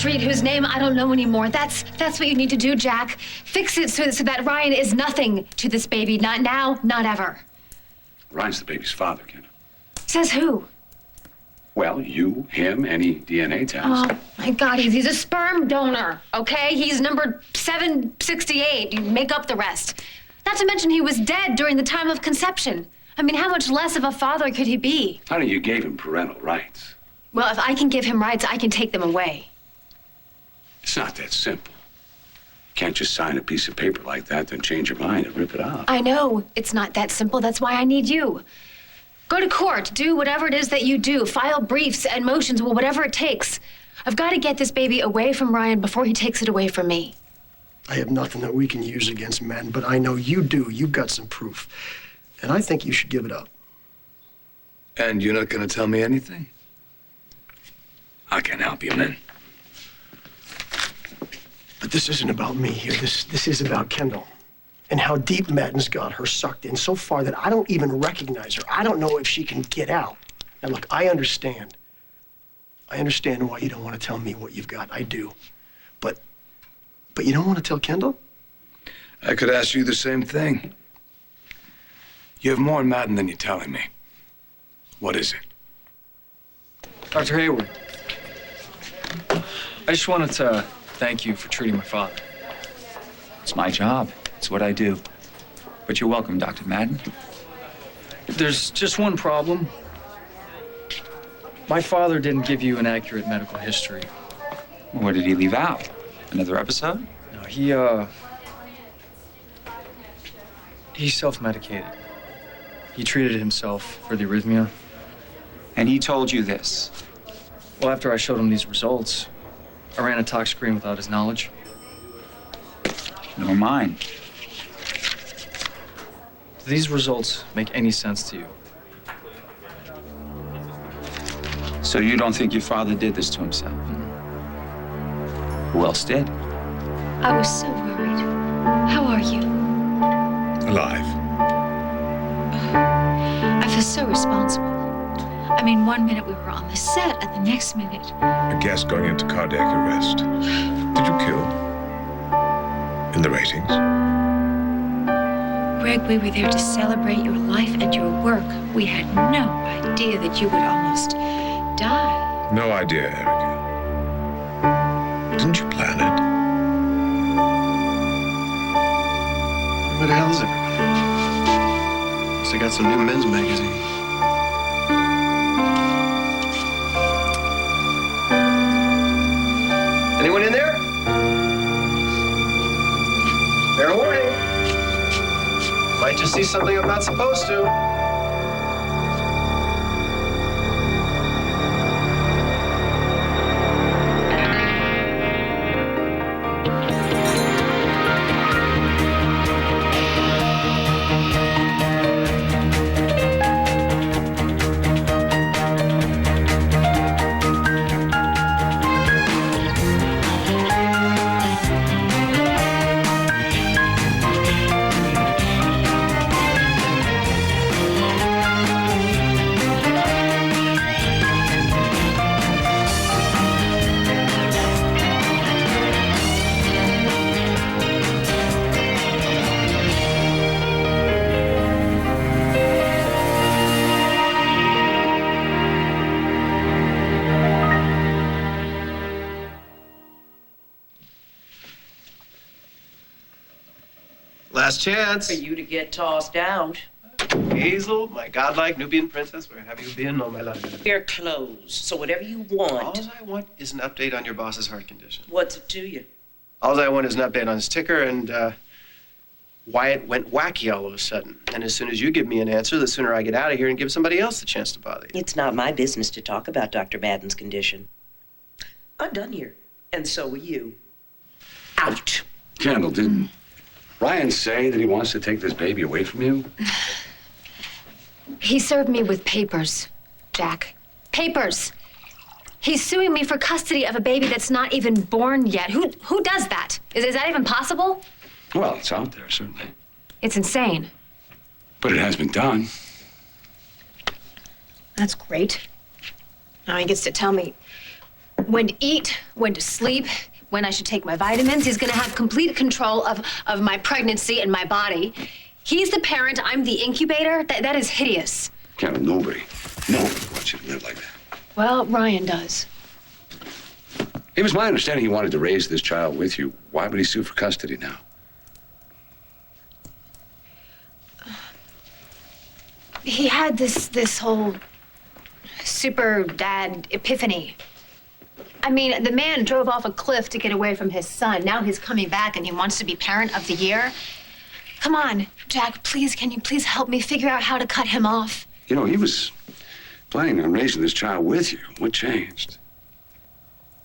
street whose name I don't know anymore. That's what you need to do, Jack. Fix it so that Ryan is nothing to this baby. Not now, not ever. Ryan's the baby's father, Kendall. Says who? Well, you, him, any DNA test. Oh, my God, he's a sperm donor, okay? He's number 768. You make up the rest. Not to mention he was dead during the time of conception. I mean, how much less of a father could he be? Honey, you gave him parental rights. Well, if I can give him rights, I can take them away. It's not that simple. You can't just sign a piece of paper like that, then change your mind and rip it out. I know it's not that simple. That's why I need you. Go to court, do whatever it is that you do. File briefs and motions, well, whatever it takes. I've got to get this baby away from Ryan before he takes it away from me. I have nothing that we can use against men, but I know you do. You've got some proof. And I think you should give it up. And you're not going to tell me anything? I can help you, man. But this isn't about me here. This is about Kendall. And how deep Madden's got her sucked in so far that I don't even recognize her. I don't know if she can get out. Now, look, I understand. I understand why you don't want to tell me what you've got. I do. But you don't want to tell Kendall? I could ask you the same thing. You have more in Madden than you're telling me. What is it? Dr. Hayward, I just wanted to thank you for treating my father. It's my job. It's what I do. But you're welcome, Dr. Madden. There's just one problem. My father didn't give you an accurate medical history. What did he leave out? Another episode? No, he self-medicated. He treated himself for the arrhythmia. And he told you this? Well, after I showed him these results, I ran a tox screen without his knowledge. Nor mine. Do these results make any sense to you? So you don't think your father did this to himself? Who else did? I was so worried. How are you? Alive. I feel so responsible. I mean, one minute we were on the set, and the next minute... A guest going into cardiac arrest. Did you kill? In the ratings? Greg, we were there to celebrate your life and your work. We had no idea that you would almost die. No idea, Erica. Didn't you plan it? Where the hell is everybody? Guess I got some new men's magazine. Anyone in there? Fair warning. Might just see something I'm not supposed to. Last chance. For you to get tossed out. Hazel, my godlike Nubian princess, where have you been all my life? We're closed, so whatever you want. All I want is an update on your boss's heart condition. What's it to you? All I want is an update on his ticker and why it went wacky all of a sudden. And as soon as you give me an answer, the sooner I get out of here and give somebody else the chance to bother you. It's not my business to talk about Dr. Madden's condition. I'm done here, and so are you. Out. Kendall, didn't Ryan say that he wants to take this baby away from you? He served me with papers, Jack. Papers. He's suing me for custody of a baby that's not even born yet. Who does that? Is that even possible? Well, it's out there, certainly. It's insane. But it has been done. That's great. Now he gets to tell me when to eat, when to sleep, when I should take my vitamins. He's gonna have complete control of my pregnancy and my body. He's the parent, I'm the incubator. That is hideous. Kendall, nobody wants you to live like that. Well, Ryan does. It was my understanding he wanted to raise this child with you. Why would he sue for custody now? He had this whole super dad epiphany. I mean, the man drove off a cliff to get away from his son. Now he's coming back and he wants to be parent of the year. Come on, Jack, please, can you please help me figure out how to cut him off? You know, he was planning on raising this child with you. What changed?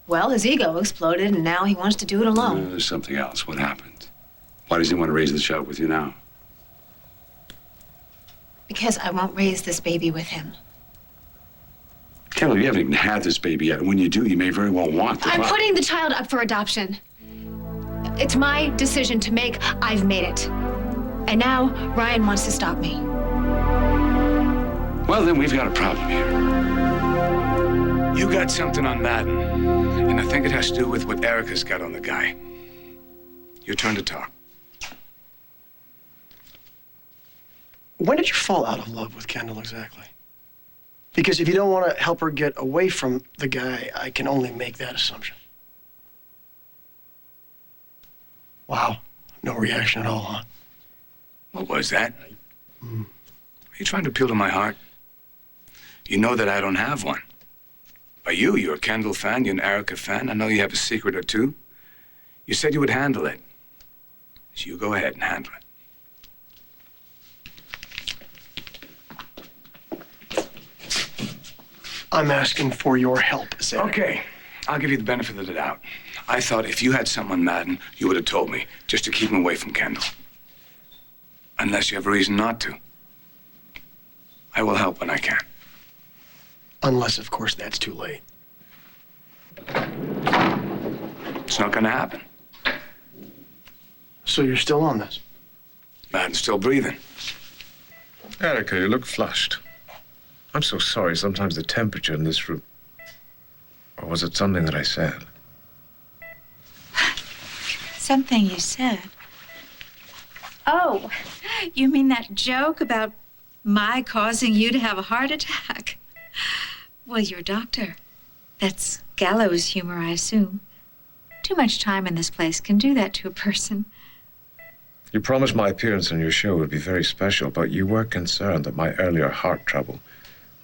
Well, his ego exploded and now he wants to do it alone. There's something else. What happened? Why does he want to raise this child with you now? Because I won't raise this baby with him. Kendall, you haven't even had this baby yet. And when you do, you may very well want to. I'm putting the child up for adoption. It's my decision to make. I've made it. And now Ryan wants to stop me. Well, then we've got a problem here. You got something on Madden, and I think it has to do with what Erica's got on the guy. Your turn to talk. When did you fall out of love with Kendall exactly? Because if you don't want to help her get away from the guy, I can only make that assumption. Wow, no reaction at all, huh? What was that? Are you trying to appeal to my heart? You know that I don't have one. By you're a Kendall fan, you're an Erica fan. I know you have a secret or two. You said you would handle it. So you go ahead and handle it. I'm asking for your help, Zach. Okay, I'll give you the benefit of the doubt. I thought if you had something on Madden, you would have told me, just to keep him away from Kendall. Unless you have a reason not to. I will help when I can. Unless, of course, that's too late. It's not gonna happen. So you're still on this? Madden's still breathing. Erica, you look flushed. I'm so sorry. Sometimes the temperature in this room... Or was it something that I said? Something you said. Oh, you mean that joke about my causing you to have a heart attack? Well, you're a doctor. That's gallows humor, I assume. Too much time in this place can do that to a person. You promised my appearance on your show would be very special, but you were concerned that my earlier heart trouble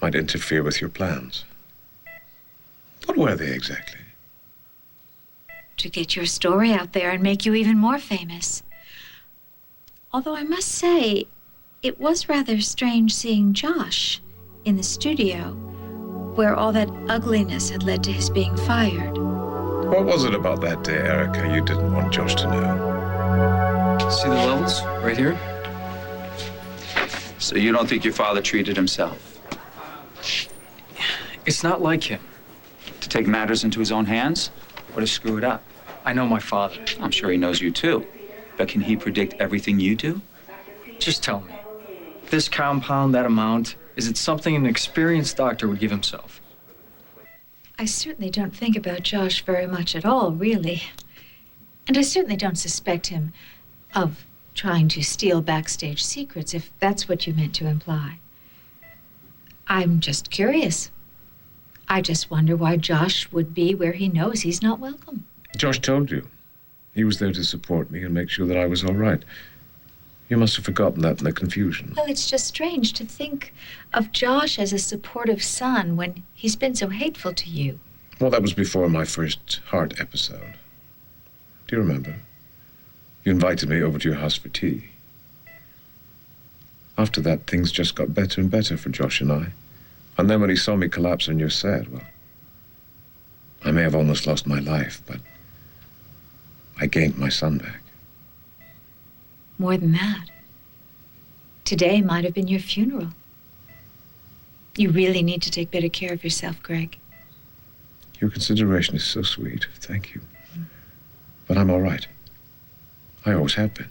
might interfere with your plans. What were they exactly? To get your story out there and make you even more famous. Although I must say, it was rather strange seeing Josh in the studio, where all that ugliness had led to his being fired. What was it about that day, Erica, you didn't want Josh to know? See the levels right here? So you don't think your father treated himself? It's not like him. To take matters into his own hands? Or to screw it up? I know my father. I'm sure he knows you too. But can he predict everything you do? Just tell me, this compound, that amount, is it something an experienced doctor would give himself? I certainly don't think about Josh very much at all, really. And I certainly don't suspect him of trying to steal backstage secrets, if that's what you meant to imply. I'm just curious. I just wonder why Josh would be where he knows he's not welcome. Josh told you. He was there to support me and make sure that I was all right. You must have forgotten that in the confusion. Well, it's just strange to think of Josh as a supportive son when he's been so hateful to you. Well, that was before my first heart episode. Do you remember? You invited me over to your house for tea. After that, things just got better and better for Josh and I. And then when he saw me collapse on your set, well, I may have almost lost my life, but I gained my son back. More than that. Today might have been your funeral. You really need to take better care of yourself, Greg. Your consideration is so sweet. Thank you. But I'm all right. I always have been.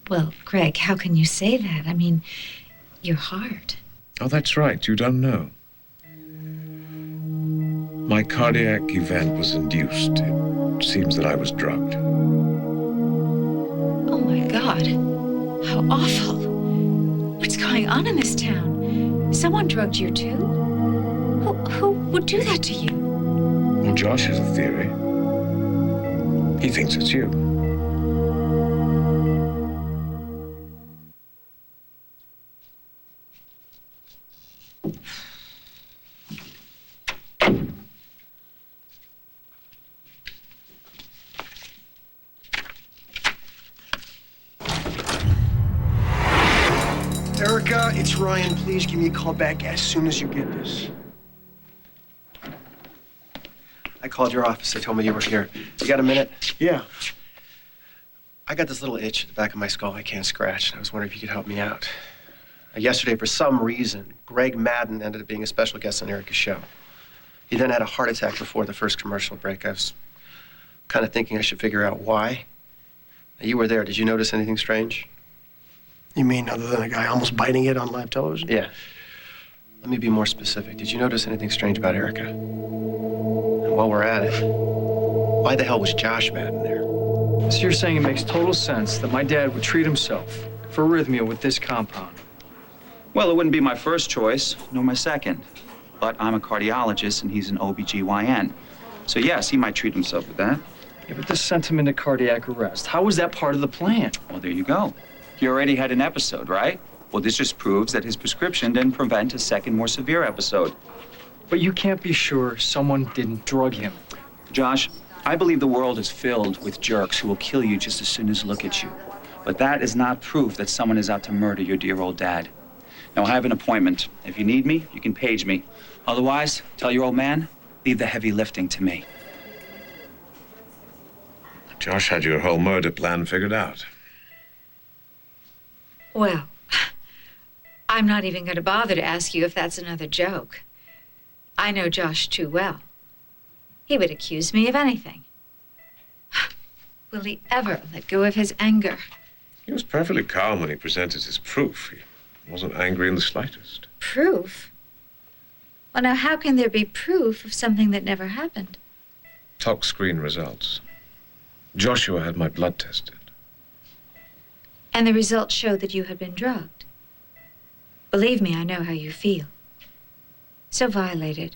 Well, Greg, how can you say that? I mean, your heart. Oh, that's right. You don't know. My cardiac event was induced. It seems that I was drugged. Oh my God. How awful. What's going on in this town? Someone drugged you too? Who would do that to you? Well, Josh has a theory. He thinks it's you. Erica, it's Ryan. Please give me a call back as soon as you get this. I called your office. They told me you were here. You got a minute? Yeah. I got this little itch at the back of my skull I can't scratch. I was wondering if you could help me out. Yesterday, for some reason, Greg Madden ended up being a special guest on Erica's show. He then had a heart attack before the first commercial break. I was kind of thinking I should figure out why. Now, you were there. Did you notice anything strange? You mean other than a guy almost biting it on live television? Yeah. Let me be more specific. Did you notice anything strange about Erica? And while we're at it, why the hell was Josh Madden there? So you're saying it makes total sense that my dad would treat himself for arrhythmia with this compound? Well, it wouldn't be my first choice, nor my second. But I'm a cardiologist and he's an OBGYN. So yes, he might treat himself with that. Yeah, but this sent him into cardiac arrest. How was that part of the plan? Well, there you go. He already had an episode, right? Well, this just proves that his prescription didn't prevent a second, more severe episode. But you can't be sure someone didn't drug him. Josh, I believe the world is filled with jerks who will kill you just as soon as look at you. But that is not proof that someone is out to murder your dear old dad. Now, I have an appointment. If you need me, you can page me. Otherwise, tell your old man, leave the heavy lifting to me. Josh had your whole murder plan figured out. Well, I'm not even going to bother to ask you if that's another joke. I know Josh too well. He would accuse me of anything. Will he ever let go of his anger? He was perfectly calm when he presented his proof. He wasn't angry in the slightest. Proof? Well, now, how can there be proof of something that never happened? Tox screen results. Joshua had my blood tested. And the results showed that you had been drugged. Believe me, I know how you feel. So violated,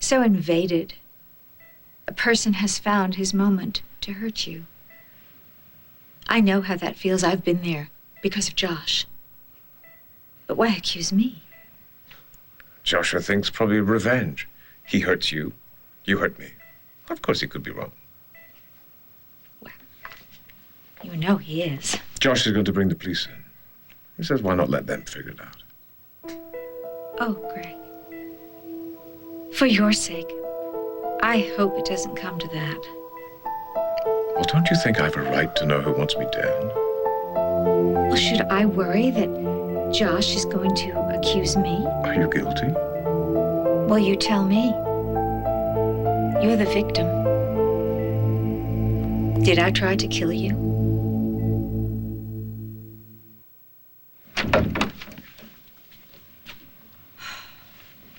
so invaded. A person has found his moment to hurt you. I know how that feels. I've been there because of Josh. But why accuse me? Joshua thinks probably revenge. He hurts you, you hurt me. Of course he could be wrong. Well, you know he is. Josh is going to bring the police in. He says, why not let them figure it out? Oh, Greg. For your sake, I hope it doesn't come to that. Well, don't you think I have a right to know who wants me dead? Well, should I worry that Josh is going to accuse me? Are you guilty? Well, you tell me. You're the victim. Did I try to kill you?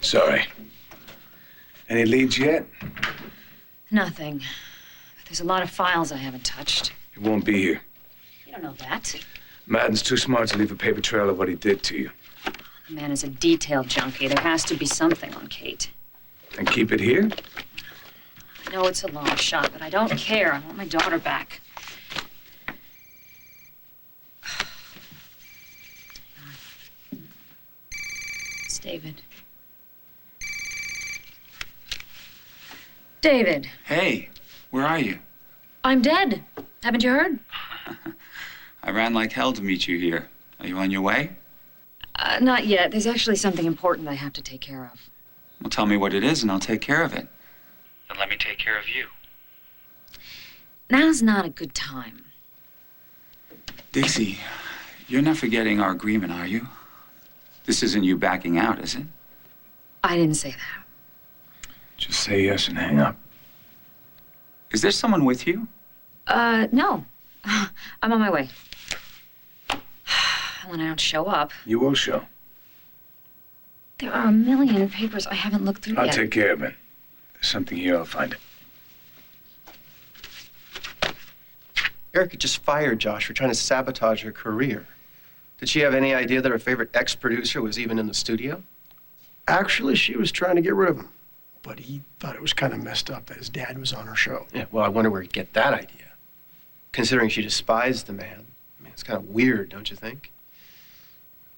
Sorry. Any leads yet? Nothing. But there's a lot of files I haven't touched. He won't be here. You don't know that. Madden's too smart to leave a paper trail of what he did to you. The man is a detail junkie. There has to be something on Kate. And keep it here? I know it's a long shot, but I don't care. I want my daughter back. It's David. David. Hey, where are you? I'm dead. Haven't you heard? I ran like hell to meet you here. Are you on your way? Not yet. There's actually something important I have to take care of. Well, tell me what it is and I'll take care of it. Then let me take care of you. Now's not a good time. Dixie, you're not forgetting our agreement, are you? This isn't you backing out, is it? I didn't say that. Just say yes and hang up. Is there someone with you? No. I'm on my way. When I don't show up, You will show. there are a million papers I haven't looked through I'll yet. take care of it. There's something here, I'll find it. Erica just fired Josh for trying to sabotage her career. Did she have any idea that her favorite ex-producer was even in the studio? Actually, she was trying to get rid of him. But he thought it was kind of messed up that his dad was on her show. Yeah, well, I wonder where he'd get that idea. Considering she despised the man. I mean, it's kind of weird, don't you think?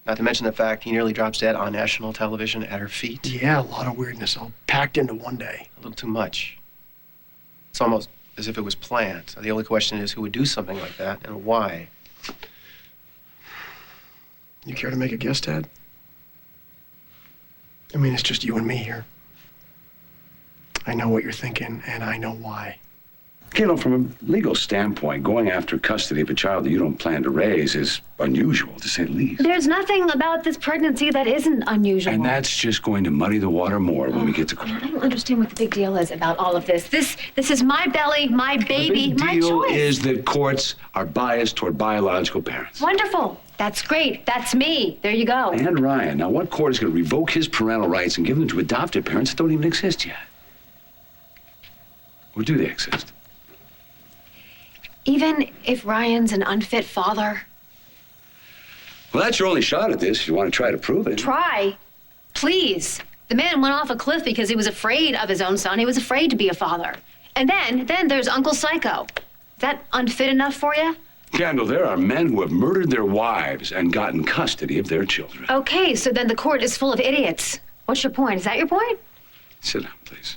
Not to mention the fact he nearly drops dead on national television at her feet. Yeah, a lot of weirdness all packed into one day. A little too much. It's almost as if it was planned. So the only question is who would do something like that and why? You care to make a guess, Dad? I mean, it's just you and me here. I know what you're thinking, and I know why. Kendall, from a legal standpoint, going after custody of a child that you don't plan to raise is unusual, to say the least. There's nothing about this pregnancy that isn't unusual. And that's just going to muddy the water more when we get to court. I don't understand what the big deal is about all of this. This is my belly, my baby, my The deal choice. is that courts are biased toward biological parents. Wonderful. That's great. That's me. There you go. And Ryan. Now, what court is going to revoke his parental rights and give them to adopted parents that don't even exist yet? Or do they exist? Even if Ryan's an unfit father. Well, that's your only shot at this if you want to try to prove it. Try. Please. The man went off a cliff because he was afraid of his own son. He was afraid to be a father. And then there's Uncle Psycho. Is that unfit enough for you? Kendall, there are men who have murdered their wives and gotten custody of their children. Okay, so then the court is full of idiots. What's your point? Is that your point? Sit down, please.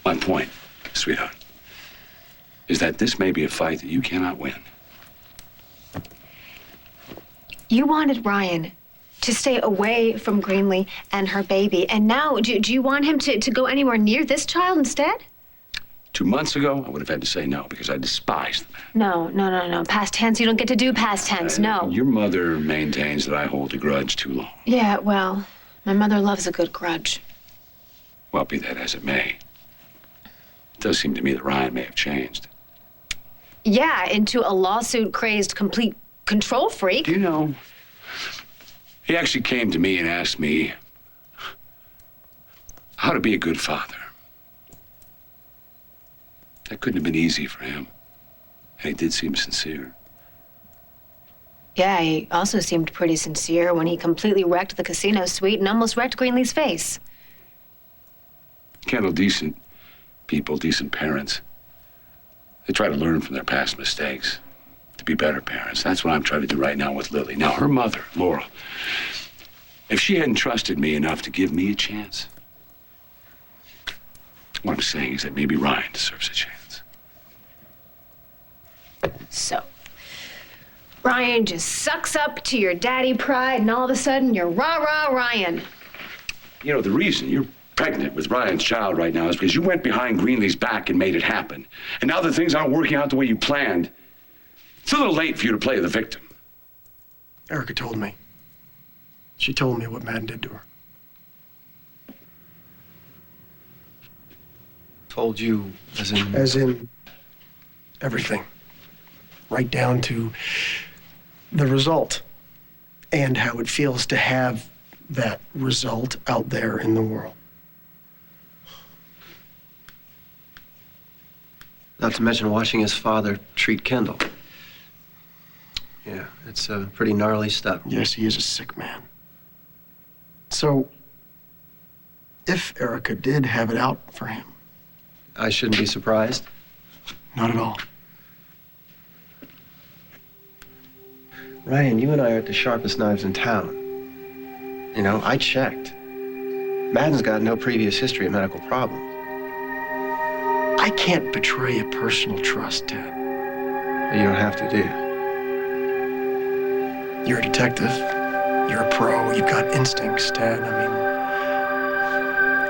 My point, sweetheart, is that this may be a fight that you cannot win. You wanted Ryan to stay away from Greenlee and her baby, and now do you want him to go anywhere near this child instead? 2 months ago, I would have had to say no because I despise the man. No. Past tense. You don't get to do past tense. No. Your mother maintains that I hold a grudge too long. Yeah, well, my mother loves a good grudge. Well, be that as it may, it does seem to me that Ryan may have changed. Yeah, into a lawsuit-crazed, complete control freak. Do you know, he actually came to me and asked me how to be a good father. That couldn't have been easy for him. And he did seem sincere. Yeah, he also seemed pretty sincere when he completely wrecked the casino suite and almost wrecked Greenlee's face. Kendall, decent people, decent parents, they try to learn from their past mistakes to be better parents. That's what I'm trying to do right now with Lily. Now, her mother, Laurel, if she hadn't trusted me enough to give me a chance, what I'm saying is that maybe Ryan deserves a chance. So, Ryan just sucks up to your daddy pride, and all of a sudden you're rah-rah Ryan. You know, the reason you're pregnant with Ryan's child right now is because you went behind Greenlee's back and made it happen. And now that things aren't working out the way you planned, it's a little late for you to play the victim. Erica told me. She told me what Madden did to her. Told you, as in... As in everything. Right down to the result and how it feels to have that result out there in the world. Not to mention watching his father treat Kendall. Yeah, it's pretty gnarly stuff. Yes, he is a sick man. So, if Erica did have it out for him. I shouldn't be surprised. Not at all. Ryan, you and I are the sharpest knives in town. You know, I checked. Madden's got no previous history of medical problems. I can't betray a personal trust, Ted. You don't have to, do you? You're a detective. You're a pro. You've got instincts, Ted. I mean,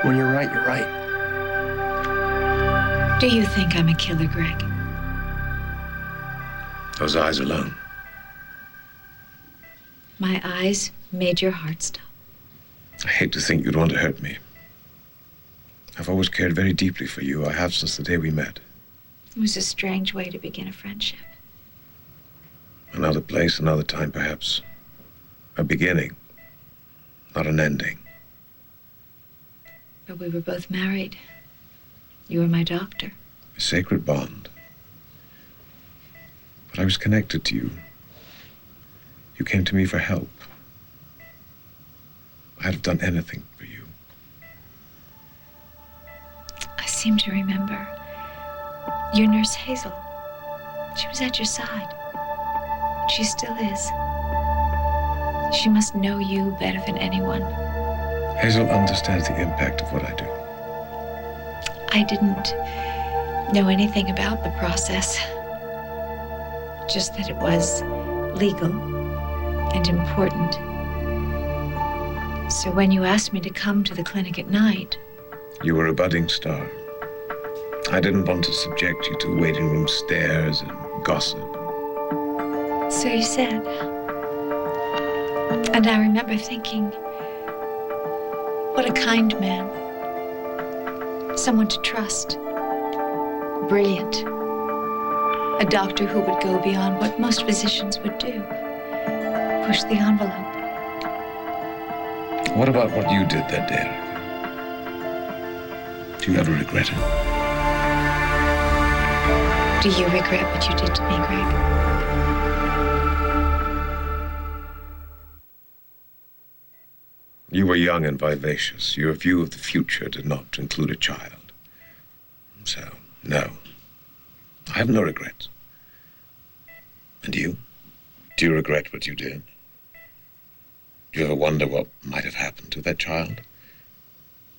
when you're right, you're right. Do you think I'm a killer, Greg? Those eyes alone. My eyes made your heart stop. I hate to think you'd want to hurt me. I've always cared very deeply for you. I have since the day we met. It was a strange way to begin a friendship. Another place, another time, perhaps. A beginning, not an ending. But we were both married. You were my doctor. A sacred bond. But I was connected to you. You came to me for help. I'd have done anything for you. I seem to remember your nurse Hazel. She was at your side. She still is. She must know you better than anyone. Hazel understands the impact of what I do. I didn't know anything about the process. Just that it was legal and important. So when you asked me to come to the clinic at night... You were a budding star. I didn't want to subject you to waiting room stares and gossip. So you said. And I remember thinking, what a kind man. Someone to trust. Brilliant. A doctor who would go beyond what most physicians would do. Push the envelope. What about what you did that day, Erica? Do you ever regret it? Do you regret what you did to me, Greg? You were young and vivacious. Your view of the future did not include a child. So, no. I have no regrets. And you? Do you regret what you did? Do you ever wonder what might have happened to that child? It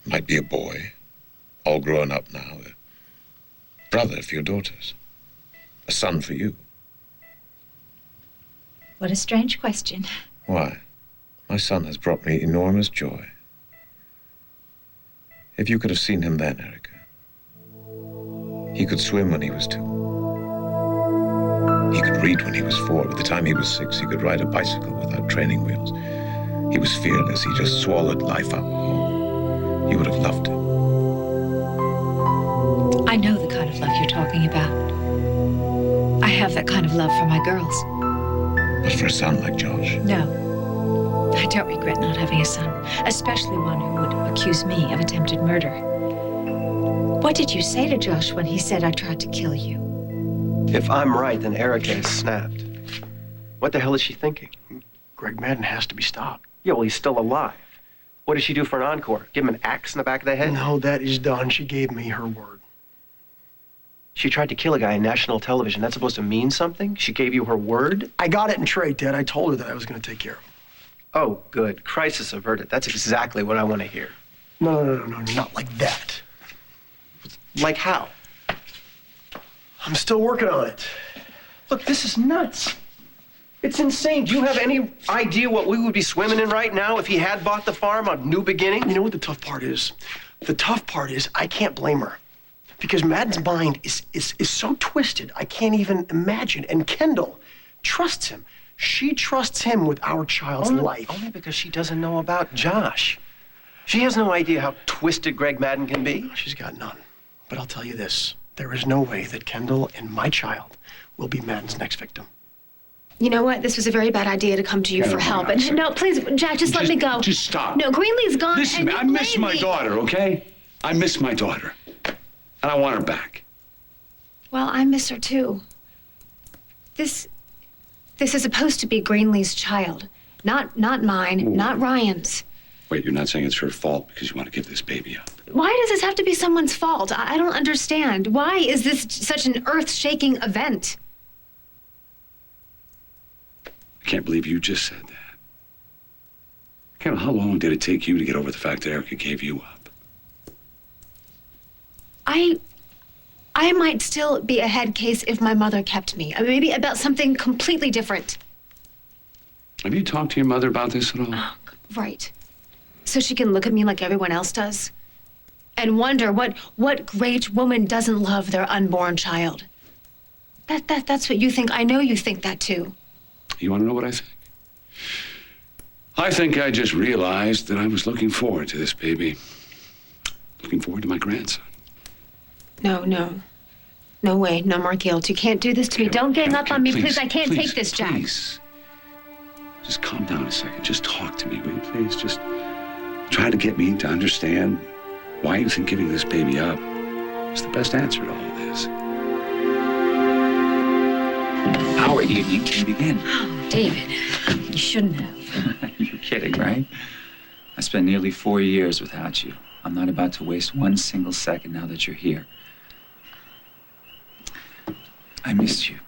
might be a boy, all grown up now, a brother for your daughters, a son for you. What a strange question. Why? My son has brought me enormous joy. If you could have seen him then, Erica. He could swim when he was 2. He could read when he was 4. By the time he was 6, he could ride a bicycle without training wheels. He was fearless. He just swallowed life up. You would have loved him. I know the kind of love you're talking about. I have that kind of love for my girls. But for a son like Josh? No. I don't regret not having a son, especially one who would accuse me of attempted murder. What did you say to Josh when he said I tried to kill you? If I'm right, then Erica has snapped. What the hell is she thinking? Greg Madden has to be stopped. Yeah, well, he's still alive. What does she do for an encore? Give him an axe in the back of the head? No, that is done. She gave me her word. She tried to kill a guy on national television. That's supposed to mean something? She gave you her word? I got it in trade, Dad. I told her that I was going to take care of him. Oh, good. Crisis averted. That's exactly what I want to hear. No, not like that. Like how? I'm still working on it. Look, this is nuts. It's insane. Do you have any idea what we would be swimming in right now if he had bought the farm on New Beginning? You know what the tough part is? The tough part is I can't blame her. Because Madden's mind is so twisted, I can't even imagine. And Kendall trusts him. She trusts him with our child's life. Only because she doesn't know about Josh. She has no idea how twisted Greg Madden can be. She's got none. But I'll tell you this. There is no way that Kendall and my child will be Madden's next victim. You know what? This was a very bad idea to come to you for help. And no, please, Jack, just let me go. Just stop. No, Greenlee's gone. Listen, and I miss my daughter, okay? I miss my daughter. And I want her back. Well, I miss her too. This is supposed to be Greenlee's child. Not mine, not Ryan's. Wait, you're not saying it's her fault because you want to give this baby up? Why does this have to be someone's fault? I don't understand. Why is this such an earth-shaking event? I can't believe you just said that. Carol, how long did it take you to get over the fact that Erica gave you up? I might still be a head case if my mother kept me. Maybe about something completely different. Have you talked to your mother about this at all? Oh, right. So she can look at me like everyone else does? And wonder what great woman doesn't love their unborn child? That's what you think. I know you think that too. You want to know what I think? I think I just realized that I was looking forward to this baby. Looking forward to my grandson. No. No way. No more guilt. You can't do this to me. Don't gang up on me, please. I can't take this, Jack. Please. Just calm down a second. Just talk to me, will you please? Just try to get me to understand why you think giving this baby up is the best answer to all this. Our evening can begin. Oh, David, you shouldn't have. You're kidding, right? I spent nearly 4 years without you. I'm not about to waste one single second now that you're here. I missed you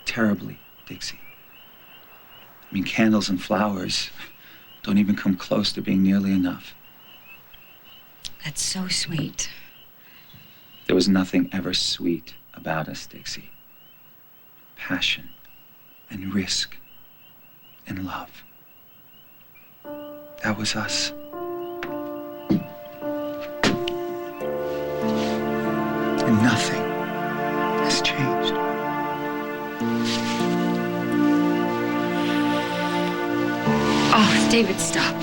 terribly, Dixie. I mean, candles and flowers don't even come close to being nearly enough. That's so sweet. There was nothing ever sweet about us, Dixie. Passion and risk and love. That was us. And nothing has changed. Oh, David, stop.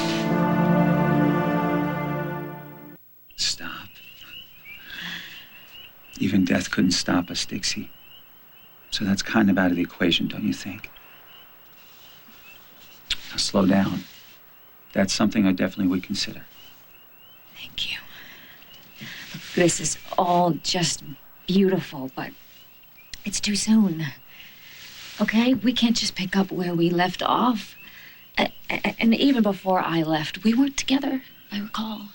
Stop. Even death couldn't stop us, Dixie. So that's kind of out of the equation, don't you think? Now slow down. That's something I definitely would consider. Thank you. Look, this is all just beautiful, but it's too soon. Okay? We can't just pick up where we left off. And even before I left, we weren't together, I recall.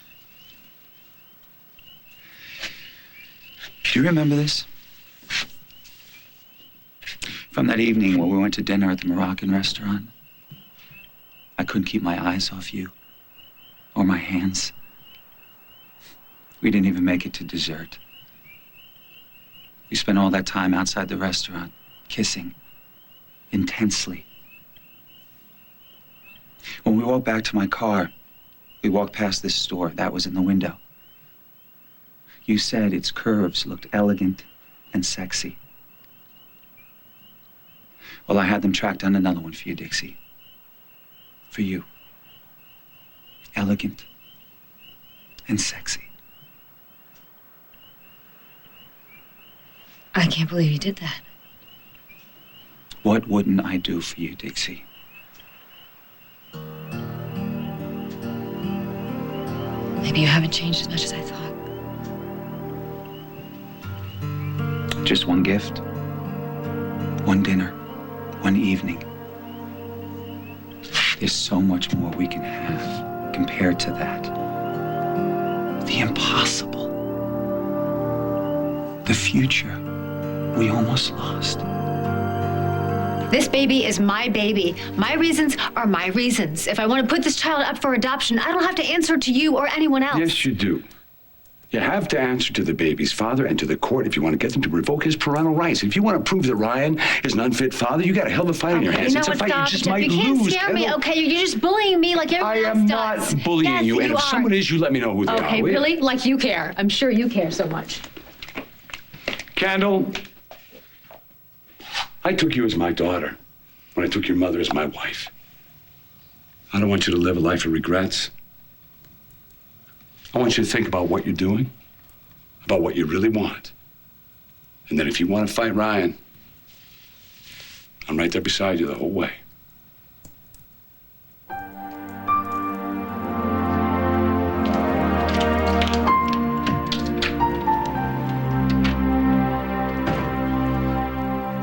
Do you remember this? From that evening when we went to dinner at the Moroccan restaurant. I couldn't keep my eyes off you. Or my hands. We didn't even make it to dessert. We spent all that time outside the restaurant, kissing. Intensely. When we walked back to my car, we walked past this store. That was in the window. You said its curves looked elegant and sexy. Well, I had them track down another one for you, Dixie. For you. Elegant and sexy. I can't believe you did that. What wouldn't I do for you, Dixie? Maybe you haven't changed as much as I thought. Just one gift, one dinner, one evening. There's so much more we can have compared to that. The impossible. The future we almost lost. This baby is my baby. My reasons are my reasons. If I want to put this child up for adoption, I don't have to answer to you or anyone else. Yes, you do. You have to answer to the baby's father and to the court if you want to get them to revoke his parental rights. If you want to prove that Ryan is an unfit father, you got a hell of a fight in your hands. You know It's a what, fight stop, you just Jeff. might You can't lose. scare me, Kendall. okay? You're just bullying me like everyone else does. I am not bullying Yes, you. And if are. someone is, you let me know who they are. Okay, will you? really? Like you care. I'm sure you care so much. Kendall, I took you as my daughter when I took your mother as my wife. I don't want you to live a life of regrets. I want you to think about what you're doing, about what you really want. And then if you want to fight Ryan, I'm right there beside you the whole way.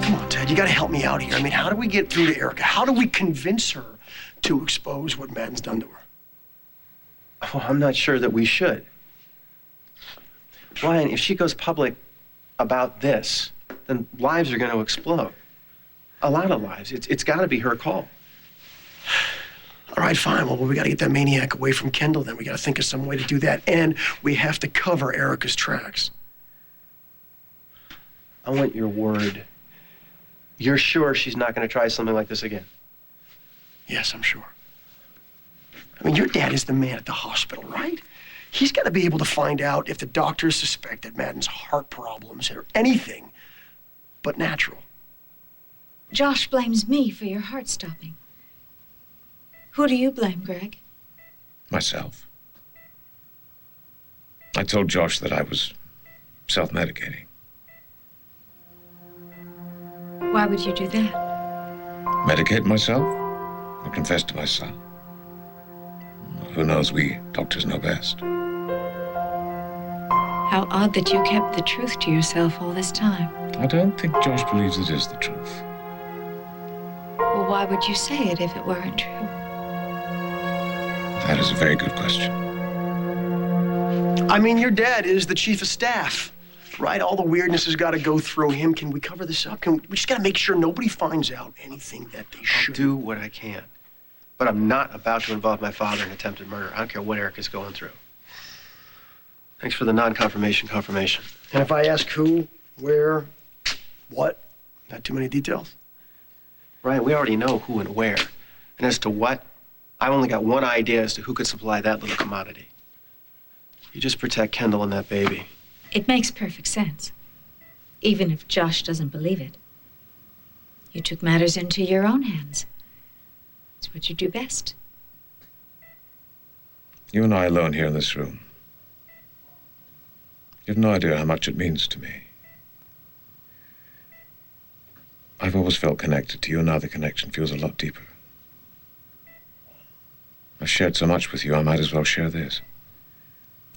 Come on, Ted, you gotta help me out here. I mean, how do we get through to Erica? How do we convince her to expose what Madden's done to her? Oh, I'm not sure that we should. Ryan, if she goes public about this, then lives are going to explode. A lot of lives. It's got to be her call. All right, fine. Well, we got to get that maniac away from Kendall then. We got to think of some way to do that. And we have to cover Erica's tracks. I want your word. You're sure she's not going to try something like this again? Yes, I'm sure. I mean, your dad is the man at the hospital, right? He's got to be able to find out if the doctors suspect that Madden's heart problems are anything but natural. Josh blames me for your heart stopping. Who do you blame, Greg? Myself. I told Josh that I was self-medicating. Why would you do that? Medicate myself? I confessed to my son. Who knows? We doctors know best. How odd that you kept the truth to yourself all this time. I don't think Josh believes it is the truth. Well, why would you say it if it weren't true? That is a very good question. I mean, your dad is the chief of staff, right? All the weirdness has got to go through him. Can we cover this up? We just got to make sure nobody finds out anything that they I'll should. do what I can. But I'm not about to involve my father in attempted murder. I don't care what Eric is going through. Thanks for the non-confirmation confirmation. And if I ask who, where, what, not too many details? Ryan, we already know who and where. And as to what, I've only got one idea as to who could supply that little commodity. You just protect Kendall and that baby. It makes perfect sense, even if Josh doesn't believe it. You took matters into your own hands. It's what you do best. You and I alone here in this room. You have no idea how much it means to me. I've always felt connected to you, and now the connection feels a lot deeper. I've shared so much with you, I might as well share this.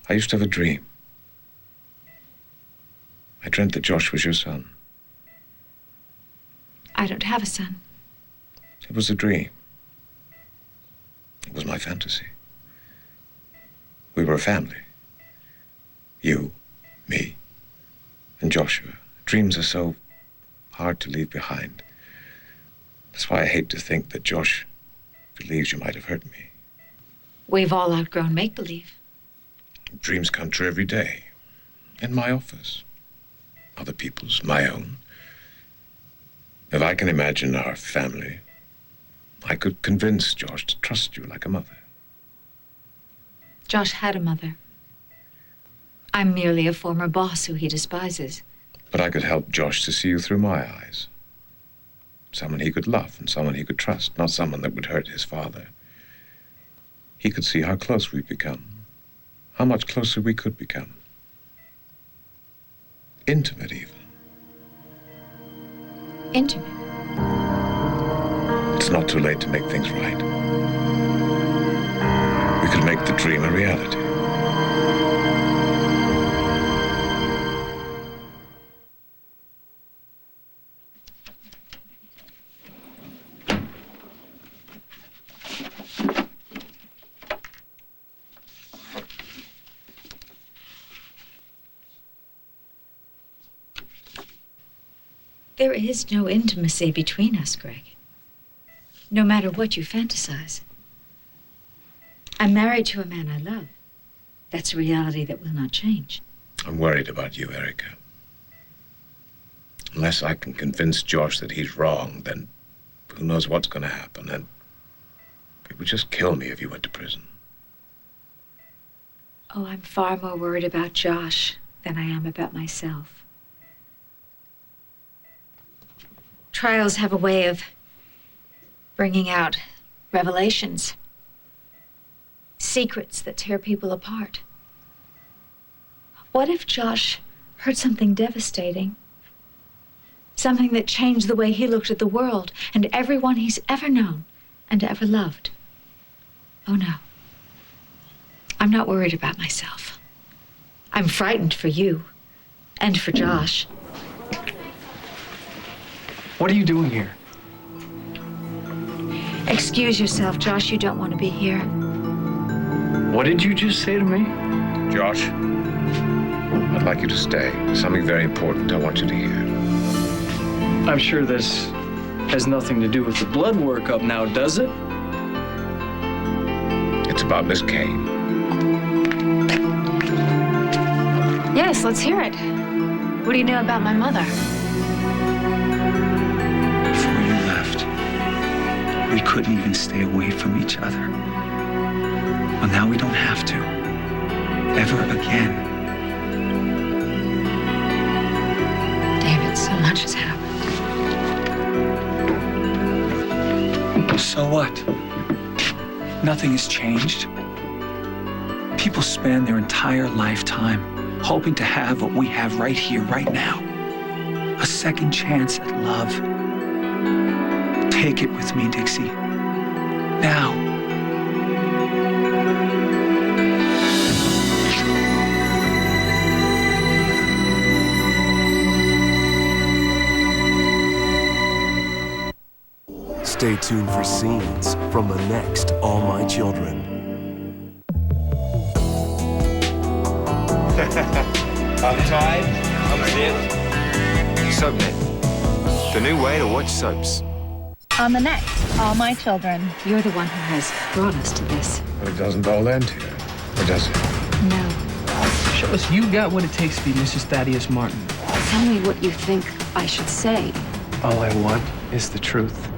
I used to have a dream. I dreamt that Josh was your son. I don't have a son. It was a dream. It was my fantasy. We were a family. You, me, and Joshua. Dreams are so hard to leave behind. That's why I hate to think that Josh believes you might have hurt me. We've all outgrown make-believe. Dreams come true every day. In my office. Other people's, my own. If I can imagine our family, I could convince Josh to trust you like a mother. Josh had a mother. I'm merely a former boss who he despises. But I could help Josh to see you through my eyes. Someone he could love and someone he could trust, not someone that would hurt his father. He could see how close we've become, how much closer we could become. Intimate, even. Intimate? It's not too late to make things right. We could make the dream a reality. There is no intimacy between us, Greg. No matter what you fantasize. I'm married to a man I love. That's a reality that will not change. I'm worried about you, Erica. Unless I can convince Josh that he's wrong, then who knows what's going to happen. And it would just kill me if he went to prison. Oh, I'm far more worried about Josh than I am about myself. Trials have a way of bringing out revelations, secrets that tear people apart. What if Josh heard something devastating? Something that changed the way he looked at the world and everyone he's ever known and ever loved. Oh, no. I'm not worried about myself. I'm frightened for you and for Josh. What are you doing here? Excuse yourself, Josh. You don't want to be here. What did you just say to me? Josh, I'd like you to stay. Something very important I want you to hear. I'm sure this has nothing to do with the blood workup now, does it? It's about Miss Kane. Yes, let's hear it. What do you know about my mother? Before you left, we couldn't even stay away from each other. Well, now we don't have to. Ever again. David, so much has happened. So what? Nothing has changed. People spend their entire lifetime hoping to have what we have right here, right now. A second chance at love. Take it with me, Dixie. Now. Stay tuned for scenes from the next All My Children. Uptide, unzip, SoapNet. The new way to watch soaps. On the next All My Children. You're the one who has brought us to this. But it doesn't all end here, or does it? No. Show us you got what it takes to be Mrs. Thaddeus Martin. Tell me what you think I should say. All I want is the truth.